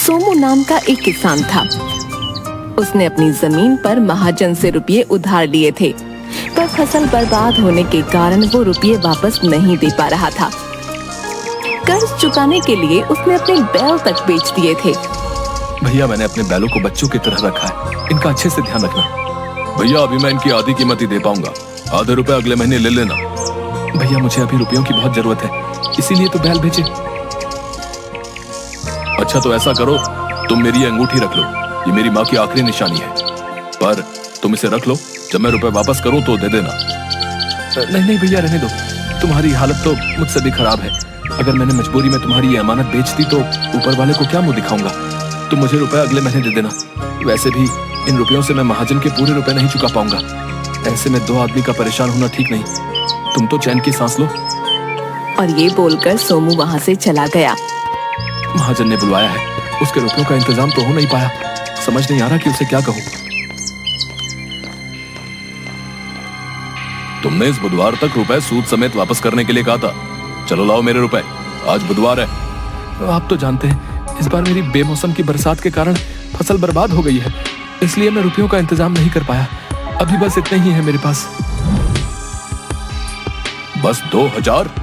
सोमू नाम का एक किसान था। उसने अपनी जमीन पर महाजन से रुपये उधार लिए थे, पर फसल बर्बाद होने के कारण वो रुपये वापस नहीं दे पा रहा था। कर्ज चुकाने के लिए उसने अपने बैल तक बेच दिए थे। भैया, मैंने अपने बैलों को बच्चों की तरह रखा है, इनका अच्छे से ध्यान रखना। भैया, अभी मैं इनकी आधी कीमत ही दे पाऊंगा, आधे रुपए अगले महीने ले लेना। भैया, मुझे अभी रुपयों की बहुत जरूरत है, इसीलिए तो बैल बेचे। अच्छा, तो ऐसा करो, तुम मेरी ये अंगूठी रख लो, ये मेरी माँ की आखिरी निशानी है, पर तुम इसे रख लो, जब मैं रुपए वापस करूं तो दे देना। नहीं नहीं भैया, रहने दो, तुम्हारी हालत तो मुझसे भी खराब है। अगर मैंने मजबूरी में तुम्हारी ये अमानत बेच दी तो ऊपर वाले को क्या मुंह दिखाऊंगा। तुम मुझे रुपए अगले महीने दे देना। वैसे भी इन रुपयों से मैं महाजन के पूरे रुपए नहीं चुका पाऊंगा। ऐसे में दो आदमी का परेशान होना ठीक नहीं। तुम तो चैन की सांस लो। और ये बोलकर सोमू वहाँ से चला गया। महाजन ने बुलवाया है, उसके रुपयों का इंतजाम तो हो नहीं पाया। समझ नहीं आ रहा कि उसे क्या कहूं। तुमने इस बुधवार तक रुपए सूद समेत वापस करने के लिए कहा था। चलो लाओ मेरे रुपए, आज बुधवार है। आप तो जानते हैं, इस बार मेरी बेमौसम की बरसात के कारण फसल बर्बाद हो गई है, इसलिए मैं रुपयों का इंतजाम नहीं कर पाया। अभी बस इतना ही है मेरे पास। बस 2000?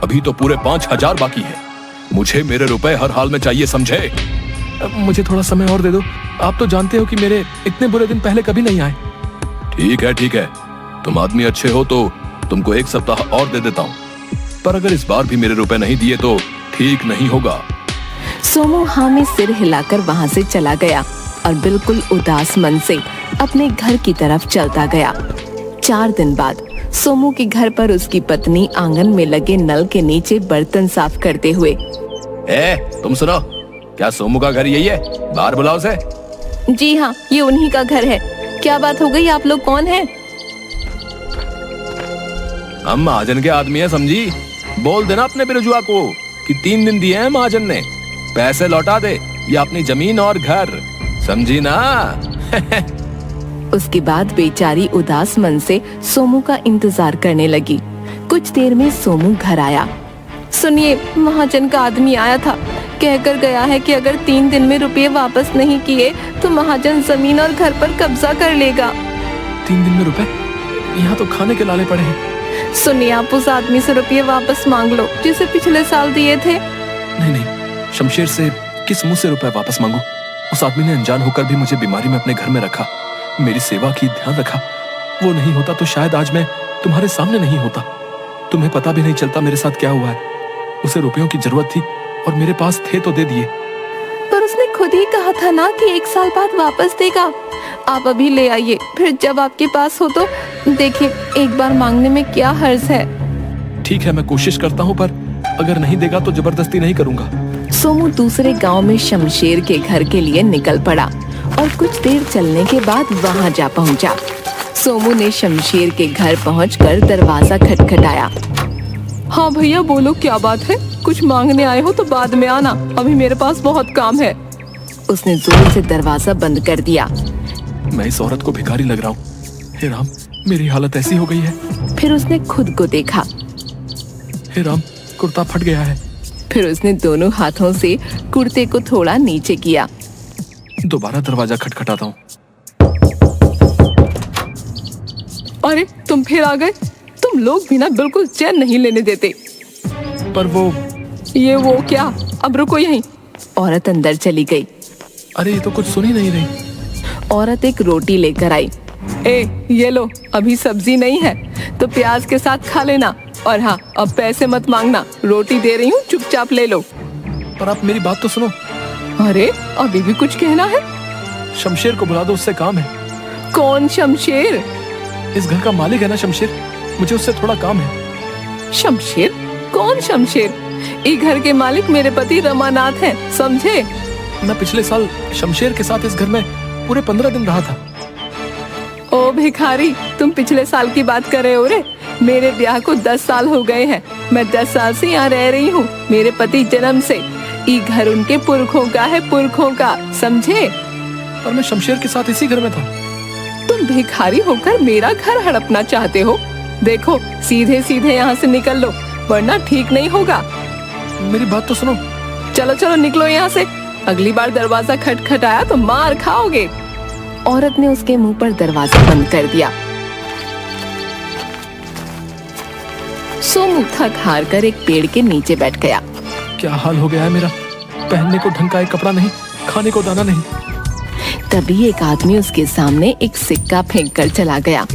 अभी तो पूरे 5000 बाकी है। मुझे मेरे रुपए हर हाल में चाहिए, समझे? मुझे थोड़ा समय और दे दो। आप तो जानते हो कि मेरे इतने बुरे दिन पहले कभी नहीं आए। ठीक है, तुम आदमी अच्छे हो तो तुमको 1 सप्ताह और दे देता हूँ, पर अगर इस बार भी मेरे रुपए नहीं दिए तो ठीक नहीं होगा। सोमू हाँ में सिर हिलाकर वहाँ से चला गया और बिल्कुल उदास मन से अपने घर की तरफ चलता गया। 4 दिन बाद सोमू के घर पर उसकी पत्नी आंगन में लगे नल के नीचे बर्तन साफ करते हुए। तुम सुनो, क्या सोमू का घर यही है? बाहर बुलाओ से। जी हाँ, ये उन्हीं का घर है। क्या बात हो गई? आप लोग कौन हैं? हम महाजन के आदमी हैं, समझी? बोल देना अपने बिरजुआ को कि 3 दिन दिए हैं महाजन ने, पैसे लौटा दे या अपनी जमीन और घर, समझी ना? उसके बाद बेचारी उदास मन से सोमू का इंतजार करने लगी। कुछ देर में सोमू घर आया। सुनिए, महाजन का आदमी आया था, कहकर गया है कि अगर 3 दिन में रुपये वापस नहीं किए तो महाजन जमीन और घर पर कब्जा कर लेगा। 3 दिन में रुपए? यहाँ तो खाने के लाले पड़े हैं। सुनिए, आप उस आदमी से रुपये वापस मांग लो जिसे पिछले साल दिए थे। नहीं, शमशेर से किस मुंह से रुपए वापस मांगू? उस आदमी ने अनजान होकर भी मुझे बीमारी में अपने घर में रखा, मेरी सेवा की, ध्यान रखा। वो नहीं होता तो शायद आज मैं तुम्हारे सामने नहीं होता। तुम्हें पता भी नहीं चलता मेरे साथ क्या हुआ है। उसे रुपयों की जरूरत थी और मेरे पास थे तो दे दिए। पर उसने खुद ही कहा था ना कि 1 साल बाद वापस देगा। आप अभी ले आइए, फिर जब आपके पास हो तो देखिए, एक बार मांगने में क्या हर्ज है। ठीक है, मैं कोशिश करता हूँ, पर अगर नहीं देगा तो जबरदस्ती नहीं करूँगा। सोमू दूसरे गांव में शमशेर के घर के लिए निकल पड़ा और कुछ देर चलने के बाद वहां जा पहुंचा। सोमू ने शमशेर के घर पहुंचकर दरवाजा खटखटाया। हाँ भैया, बोलो, क्या बात है? कुछ मांगने आए हो तो बाद में आना, अभी मेरे पास बहुत काम है। उसने जोर से दरवाजा बंद कर दिया। मैं इस औरत को भिखारी लग रहा हूँ। हे राम, मेरी हालत ऐसी हो गई है। फिर उसने खुद को देखा। हे राम, कुर्ता फट गया है। फिर उसने दोनों हाथों से कुर्ते को थोड़ा नीचे किया। दोबारा दरवाजा खटखटाता हूँ। अरे, तुम फिर आ गए। तुम लोग भी ना बिल्कुल चैन नहीं लेने देते। पर वो क्या? अब रुको यहीं। औरत अंदर चली गई। अरे, ये तो कुछ सुन ही नहीं रही। औरत एक रोटी लेकर आई। ये लो, अभी सब्जी नहीं है तो प्याज के साथ खा लेना, और हाँ, अब पैसे मत मांगना, रोटी दे रही हूँ, चुपचाप ले लो। पर आप मेरी बात तो सुनो। अरे, अभी भी कुछ कहना है? शमशेर को बुला दो, उससे काम है। कौन शमशेर? इस घर का मालिक है ना शमशेर, मुझे उससे थोड़ा काम है। शमशेर? कौन शमशेर? इस घर के मालिक मेरे पति रमानाथ हैं, समझे? मैं पिछले साल शमशेर के साथ इस घर में पूरे 15 दिन रहा था। ओ भिखारी, तुम पिछले साल की बात कर रहे हो रे? मेरे ब्याह को 10 साल हो गए हैं। मैं 10 साल से यहाँ रह रही हूँ। मेरे पति जन्म से। ये घर उनके पुरखों का है, पुरखों का, समझे? पर मैं शमशेर के साथ इसी घर में था। तुम भिखारी होकर मेरा घर हड़पना चाहते हो? देखो, सीधे सीधे यहाँ से निकल लो, वरना ठीक नहीं होगा। मेरी बात तो सुनो। चलो चलो, निकलो यहाँ से। अगली बार दरवाजा खटखटाया तो मार खाओगे। औरत ने उसके मुंह पर दरवाजा बंद कर दिया। सोमू थक हार कर एक पेड़ के नीचे बैठ गया। क्या हाल हो गया है मेरा, पहनने को ढंग का एक कपड़ा नहीं, खाने को दाना नहीं। तभी एक आदमी उसके सामने एक सिक्का फेंक कर चला गया।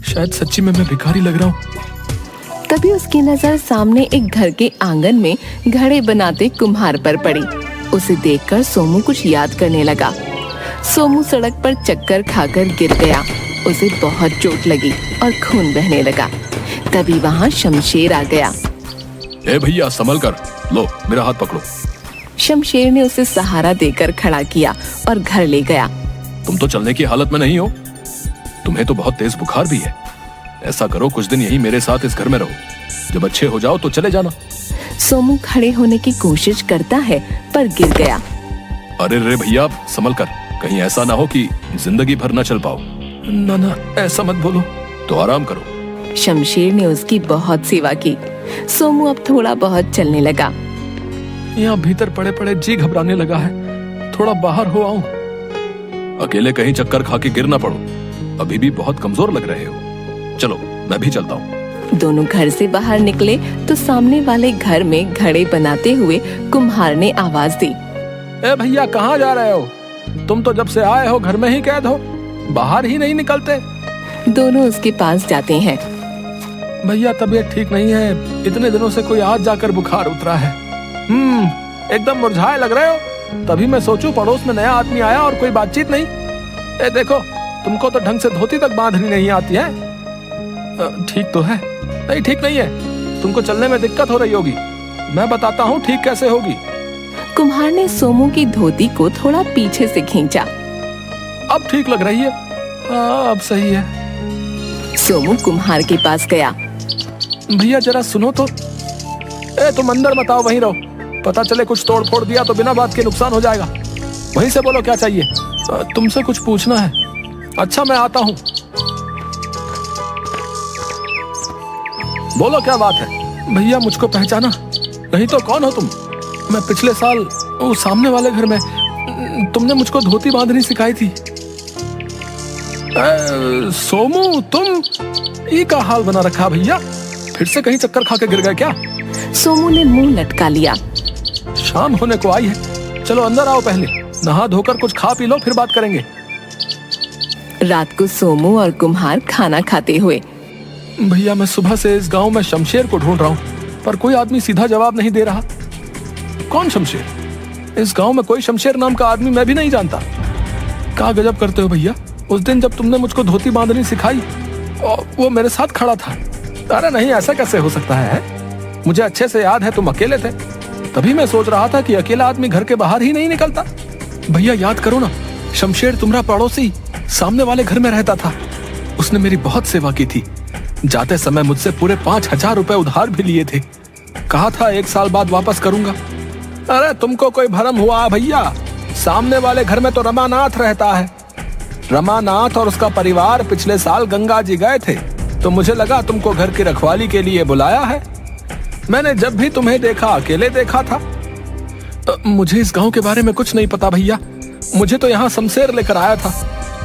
शायद सच्ची में मैं भिखारी लग रहा हूँ। तभी उसकी नजर सामने एक घर के आंगन में घड़े बनाते कुम्हार पर पड़ी। उसे देखकर सोमू कुछ याद करने लगा। सोमू सड़क पर चक्कर खाकर गिर गया। उसे बहुत चोट लगी और खून बहने लगा। तभी वहाँ शमशेर आ गया। ए भैया संभल कर, लो मेरा हाथ पकड़ो। शमशेर ने उसे सहारा देकर खड़ा किया और घर ले गया। तुम तो चलने की हालत में नहीं हो, तुम्हें तो बहुत तेज बुखार भी है। ऐसा करो कुछ दिन यहीं मेरे साथ इस घर में रहो, जब अच्छे हो जाओ तो चले जाना। सोमू खड़े होने की कोशिश करता है पर गिर गया। अरे रे भैया संभल कर, कहीं ऐसा ना हो कि जिंदगी भर न चल पाओ। ना ना ऐसा मत बोलो, तो आराम करो। शमशेर ने उसकी बहुत सेवा की। सोमू अब थोड़ा बहुत चलने लगा। यहाँ भीतर पड़े पड़े जी घबराने लगा है, थोड़ा बाहर हो आऊं। अकेले कहीं चक्कर खा के गिर ना पड़ो, अभी भी बहुत कमजोर लग रहे हो। चलो मैं भी चलता हूँ। दोनों घर से बाहर निकले तो सामने वाले घर में घड़े बनाते हुए कुम्हार ने आवाज दी। ए भैया कहाँ जा रहे हो? तुम तो जब से आए हो घर में ही कैद हो, बाहर ही नहीं निकलते। दोनों उसके पास जाते हैं। भैया तबीयत ठीक नहीं है, इतने दिनों से कोई आज जाकर बुखार उतरा है। एकदम मुरझाए लग रहे हो। तभी मैं सोचूं पड़ोस में नया आदमी आया और कोई बातचीत नहीं। ए देखो, तुमको तो ढंग से धोती तक बांधनी नहीं आती है। ठीक तो है? नहीं ठीक नहीं है, तुमको चलने में दिक्कत हो रही होगी। मैं बताता हूँ ठीक कैसे होगी। कुम्हार ने सोमू की धोती को थोड़ा पीछे से खींचा। अब ठीक लग रही है। हाँ अब सही है। सोमू कुम्हार के पास गया। भैया जरा सुनो तो। तुम अंदर मत आओ, वहीं रहो। पता चले कुछ तोड़ फोड़ दिया तो बिना बात के नुकसान हो जाएगा। वहीं से बोलो क्या चाहिए। तुमसे कुछ पूछना है। अच्छा मैं आता हूँ। बोलो क्या बात है। भैया मुझको पहचाना नहीं तो कौन हो तुम? मैं पिछले साल वो सामने वाले घर में तुमने मुझको धोती बांधनी सिखाई थी। सोमू तुम ये का हाल बना रखा भैया, फिर से कहीं चक्कर खा के गिर गए क्या? सोमू ने मुंह लटका लिया। शाम होने को आई है, चलो अंदर आओ, पहले नहा धोकर कुछ खा पी लो फिर बात करेंगे। रात को सोमू और कुम्हार खाना खाते हुए। भैया मैं सुबह से इस गांव में शमशेर को ढूंढ रहा हूँ, पर कोई आदमी सीधा जवाब नहीं दे रहा। कौन शमशेर? इस गांव में कोई शमशेर नाम का आदमी मैं भी नहीं जानता। क्या गजब करते हो भैया, उस दिन जब तुमने मुझको धोती बांधनी सिखाई वो मेरे साथ खड़ा था। अरे नहीं ऐसा कैसे हो सकता है? मुझे अच्छे से याद है तुम अकेले थे, तभी मैं सोच रहा था कि अकेला आदमी घर के बाहर ही नहीं निकलता। भैया याद करो ना, शमशेर तुम्हारा पड़ोसी सामने वाले घर में रहता था। उसने मेरी बहुत सेवा की थी। जाते समय मुझसे पूरे 5,000 रुपए उधार भी लिए थे। कहा था 1 साल बाद वापस करूंगा। अरे तुमको कोई भरम हुआ भैया, सामने वाले घर में तो रमानाथ रहता है। रमानाथ और उसका परिवार पिछले साल गंगा जी गए थे, तो मुझे लगा तुमको घर की रखवाली के लिए बुलाया है। मैंने जब भी तुम्हें देखा अकेले देखा था। मुझे इस गांव के बारे में कुछ नहीं पता भैया। मुझे तो यहाँ शमशेर लेकर आया था।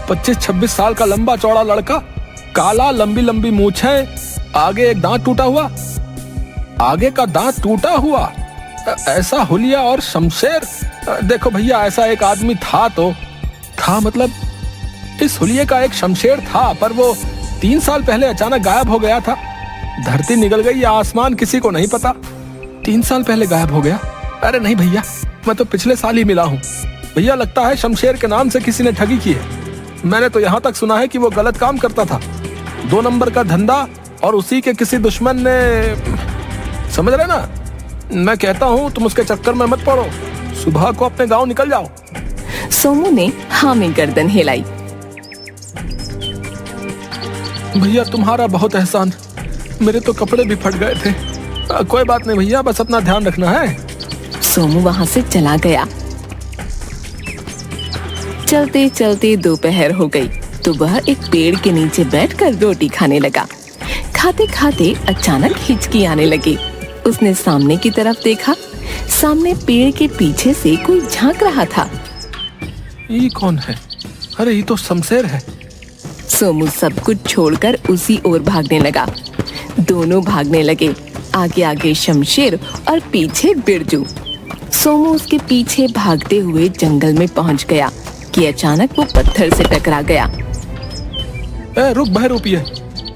25-26 साल का लंबा चौड़ा लड़का, काला, लंबी लंबी मूछें, आगे एक दांत टूटा हुआ, आगे का दांत टूटा हुआ, ऐसा हुलिया और शमशेर। देखो भैया ऐसा एक आदमी था तो था, मतलब इस हुलिये का एक शमशेर था, पर वो 3 साल पहले अचानक गायब हो गया था। धरती निगल गई या आसमान किसी को नहीं पता। 3 साल पहले गायब हो गया। अरे नहीं भैया, मैं तो पिछले साल ही मिला हूँ। भैया लगता है शमशेर के नाम से किसी ने ठगी की है। मैंने तो यहाँ तक सुना है कि वो गलत काम करता था, 2 नंबर का धंधा, और उसी के किसी दुश्मन ने, समझ रहे ना? मैं कहता हूँ तुम उसके चक्कर में मत पड़ो, सुबह को अपने गांव निकल जाओ। सोमू ने हाँ में गर्दन हिलाई। भैया तुम्हारा बहुत एहसान, मेरे तो कपड़े भी फट गए थे। कोई बात नहीं भैया, बस अपना ध्यान रखना है। सोमू वहां से चला गया। चलते चलते दोपहर हो गई तो वह एक पेड़ के नीचे बैठकर रोटी खाने लगा। खाते खाते अचानक हिचकी आने लगी। उसने सामने की तरफ देखा। सामने पेड़ के पीछे से कोई झांक रहा था। ये कौन है? अरे ये तो शमशेर है। सोमू सब कुछ छोड़कर उसी ओर भागने लगा। दोनों भागने लगे, आगे आगे शमशेर और पीछे बिरजू। सोमू उसके पीछे भागते हुए जंगल में पहुंच गया कि अचानक वो पत्थर से टकरा गया। रुक बहरूपिये,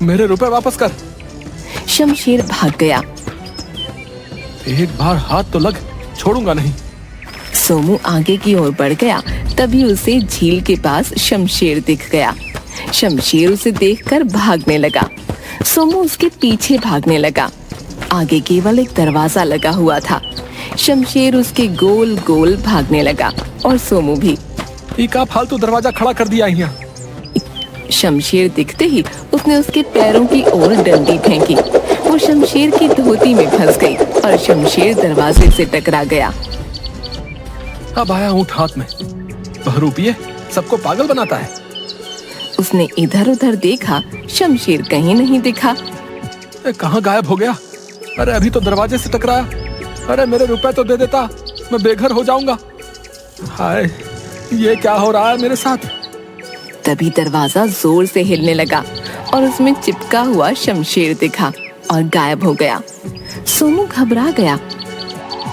मेरे रुपए वापस कर। शमशेर भाग गया। एक बार हाथ तो लग, छोड़ूंगा नहीं। सोमू आगे की ओर बढ़ गया, तभी उसे झील के पास शमशेर दिख गया। शमशेर उसे देखकर भागने लगा। सोमू उसके पीछे भागने लगा। आगे केवल एक दरवाजा लगा हुआ था। शमशेर उसके गोल गोल भागने लगा और सोमू भी। का फालतू दरवाजा खड़ा कर दिया यहाँ। शमशेर दिखते ही उसने उसके पैरों की ओर डंडी फेंकी। वो शमशेर की धोती में फंस गई और शमशेर दरवाजे से टकरा गया। अब आया ऊँट हाथ में। बहरूपिये सबको पागल बनाता है। उसने इधर उधर देखा, शमशेर कहीं नहीं दिखा। कहाँ गायब हो गया? अरे अभी तो दरवाजे से टकराया। अरे मेरे रुपए तो दे देता, मैं बेघर हो जाऊंगा। हाय, ये क्या हो रहा है मेरे साथ? तभी दरवाजा जोर से हिलने लगा और उसमें चिपका हुआ शमशेर दिखा और गायब हो गया। सोनू घबरा गया।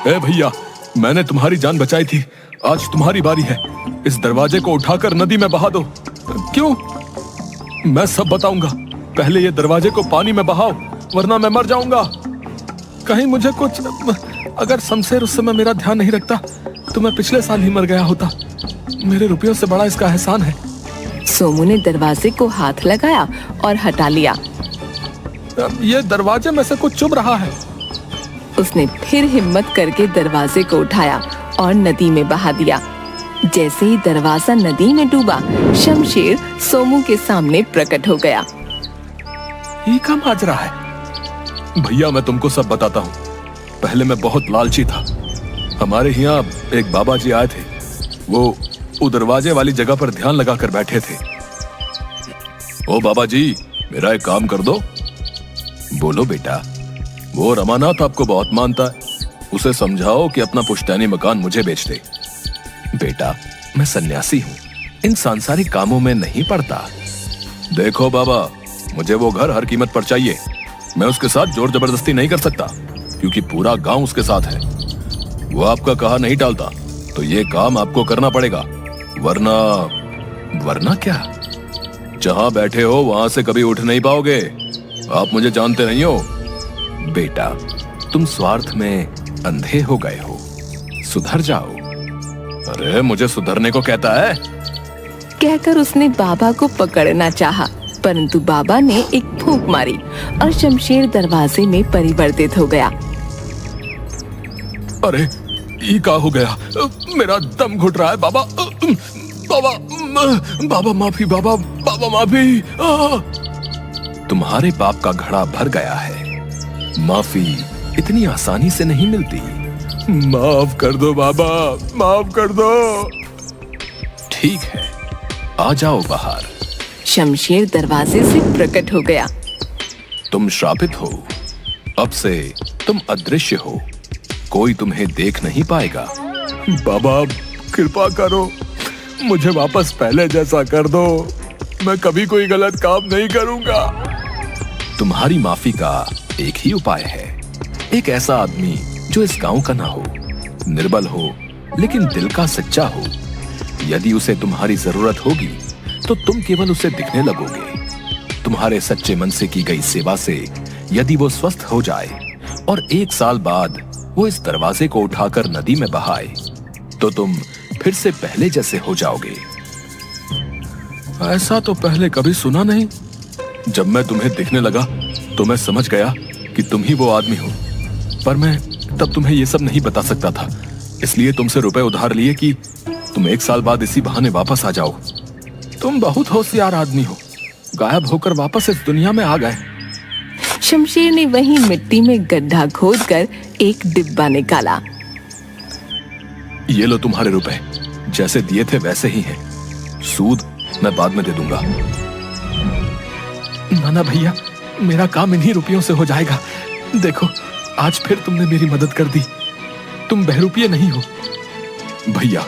ए भैया, मैंने तुम्हारी जान बचाई थी, आज तुम्हारी बारी है। इस दरवाजे को उठाकर नदी में बहा दो। क्यों? मैं सब बताऊंगा। पहले ये दरवाजे को पानी में बहाओ, वरना मैं मर जाऊंगा। कहीं मुझे कुछ, अगर शमशेर उस समय मेरा ध्यान नहीं रखता तो मैं पिछले साल ही मर गया होता। मेरे रुपयों से बड़ा इसका एहसान है। सोमू ने दरवाजे को हाथ लगाया और हटा लिया। ये दरवाजे में से कुछ चुभ रहा है। उसने फिर हिम्मत करके दरवाजे को उठाया और नदी में बहा दिया। जैसे ही दरवाजा नदी में डूबा, शमशेर सोमू के सामने प्रकट हो गया। ये क्या माजरा है? भैया मैं तुमको सब बताता हूँ। पहले मैं बहुत लालची था। हमारे यहाँ एक बाबा जी आए थे। वो दरवाजे वाली जगह पर ध्यान लगाकर बैठे थे। ओ बाबा जी, मेरा एक काम कर दो। बोलो बेटा। वो रमानाथ आपको बहुत मानता है, उसे समझाओ कि अपना पुश्तैनी मकान मुझे बेच दे। बेटा, मैं सन्यासी हूँ, इन सांसारिक कामों में नहीं पड़ता। देखो बाबा, मुझे वो घर हर कीमत पर चाहिए। मैं उसके साथ जोर जबरदस्ती नहीं कर सकता, क्योंकि पूरा गांव उसके साथ है। वो आपका कहा नहीं टालता, तो ये काम आपको करना पड़ेगा। वरना क्या? जहां बैठे हो वहां से कभी उठ नहीं पाओगे। आप मुझे जानते नहीं हो। बेटा, तुम स्वार्थ में अंधे हो गए हो, सुधर जाओ। अरे मुझे सुधरने को कहता है? कहकर उसने बाबा को पकड़ना चाहा, परंतु बाबा ने एक फूंक मारी और शमशेर दरवाजे में परिवर्तित हो गया। अरे ये क्या हो गया? मेरा दम घुट रहा है। बाबा, बाबा माफी, बाबा माफी। तुम्हारे पाप का घड़ा भर गया है। माफी इतनी आसानी से नहीं मिलती। माफ कर दो बाबा, माफ कर दो। ठीक है, आ जाओ बाहर। शमशेर दरवाजे से प्रकट हो गया। तुम श्रापित हो, अब से तुम अदृश्य हो, कोई तुम्हें देख नहीं पाएगा। बाबा कृपा करो, मुझे वापस पहले जैसा कर दो। मैं कभी कोई गलत काम नहीं करूंगा। तुम्हारी माफी का एक ही उपाय है। एक ऐसा आदमी जो इस गांव का ना हो, निर्बल हो, लेकिन दिल का सच्चा हो। यदि उसे तुम्हारी जरूरत होगी तो तुम केवल उसे दिखने लगोगे। तुम्हारे सच्चे मन से की गई सेवा से यदि वो स्वस्थ हो जाए और 1 साल बाद वो इस दरवाजे को उठाकर नदी में बहाए, तो तुम फिर से पहले जैसे हो जाओगे। ऐसा तो पहले कभी सुना नहीं। जब मैं तुम्हें दिखने लगा तो मैं समझ गया कि तुम ही वो आदमी हो, पर मैं तब तुम्हें ये सब नहीं बता सकता था। इसलिए तुमसे रुपए उधार लिए कि तुम 1 साल बाद इसी बहाने वापस आ जाओ। तुम बहुत होशियार आदमी हो, गायब होकर वापस इस दुनिया में आ गए। शमशेर ने वहीं मिट्टी में गड्ढा खोदकर एक डिब्बा निकाला। ये लो तुम्हारे रुपए, जैसे दिए थे वैसे ही हैं। सूद मैं बाद में दे दूंगा। ना भैया, मेरा काम इन्हीं रुपयों से हो जाएगा। देखो आज फिर तुमने मेरी मदद कर दी। तुम बहरूपिये नहीं हो भैया,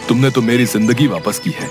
तुमने तो मेरी जिंदगी वापस की है।